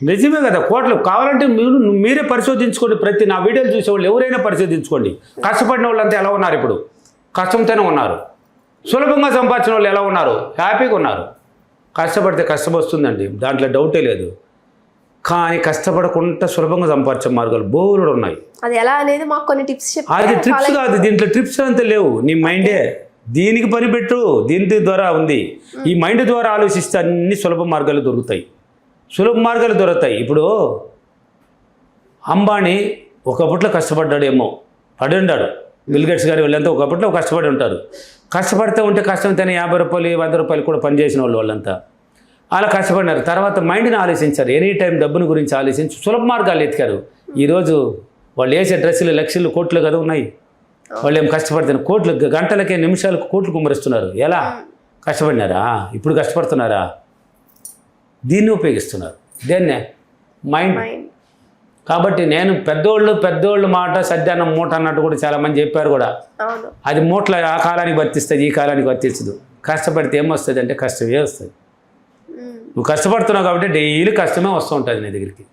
నిజమే కదా, కోట్లు కావాలంటే మీరే పరిశోధించుకోండి. ప్రతి నా వీడియోలు చూసేవాళ్ళు ఎవరైనా పరిశోధించుకోండి. కష్టపడిన వాళ్ళంతా ఎలా ఉన్నారు, ఇప్పుడు కష్టంతోనే ఉన్నారు. సులభంగా సంపాదించిన వాళ్ళు ఎలా ఉన్నారు, హ్యాపీగా ఉన్నారు. కష్టపడితే కష్టం వస్తుందండి, దాంట్లో డౌటే లేదు. కానీ కష్టపడకుండా సులభంగా సంపాదించే మార్గాలు బోర్డు ఉన్నాయి. అది ఎలా అనేది మాకు కొన్ని టిప్స్ చెప్పండి. అది ట్రిప్స్ కాదు, దీంట్లో ట్రిప్స్ అంతా లేవు. నీ మైండే దీనికి పని పెట్టు, దీని ద్వారా ఉంది. ఈ మైండ్ ద్వారా ఆలోచిస్తే అన్ని సులభ మార్గాలు దొరుకుతాయి, సులభ మార్గాలు దొరుకుతాయి. ఇప్పుడు అంబానీ ఒకప్పట్లో కష్టపడ్డాడేమో, పడి ఉన్నాడు. బిల్ గేట్స్ గారి వాళ్ళంతా ఒకప్పట్లో కష్టపడి ఉంటారు. కష్టపడితే ఉంటే కష్టంతోనే 50 రూపాయలు 100 రూపాయలు కూడా పనిచేసిన వాళ్ళంతా అలా కష్టపడినారు. తర్వాత మైండ్ని ఆలోచించారు, ఎనీ టైం డబ్బుని గురించి ఆలోచించి సులభ మార్గాలు ఎతికారు. ఈరోజు వాళ్ళు వేసే డ్రెస్సులు లక్షలు కోట్లు కదా ఉన్నాయి. వాళ్ళు ఏం కష్టపడుతున్నారు, కోట్లు గంటలకే నిమిషాలకు కోట్లు కుమ్మరిస్తున్నారు. ఎలా కష్టపడినారా, ఇప్పుడు కష్టపడుతున్నారా? దీన్ని ఉపయోగిస్తున్నారు, దేన్నే మైండ్. కాబట్టి నేను పెద్దోళ్ళు మాట సద్యానం మూట అన్నట్టు కూడా చాలామంది చెప్పారు కూడా. అది మూటలు ఆ కాలానికి వర్తిస్తుంది, ఈ కాలానికి వర్తించదు. కష్టపడితే ఏమొస్తుంది అంటే కష్టమే వస్తుంది. నువ్వు కష్టపడుతున్నావు కాబట్టి డైలీ కష్టమే వస్తూ ఉంటుంది నీ దగ్గరికి.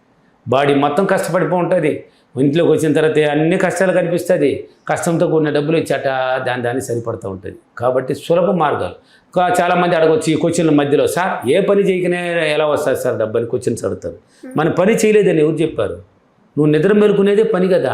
బాడీ మొత్తం కష్టపడిపో ఉంటుంది. ఇంట్లోకి వచ్చిన తర్వాత అన్ని కష్టాలు కనిపిస్తుంది. కష్టంతో కూడిన డబ్బులు ఇచ్చాట దాన్ని సరిపడుతూ ఉంటుంది. కాబట్టి సులభ మార్గాలు. చాలామంది అడగవచ్చు ఈ క్వశ్చన్ల మధ్యలో, సార్ ఏ పని చేయకనే ఎలా వస్తుంది సార్ డబ్బు అని క్వశ్చన్స్ అడుగుతారు. మన పని చేయలేదని ఎవరు చెప్పారు? నువ్వు నిద్ర మేలుకునేదే పని కదా.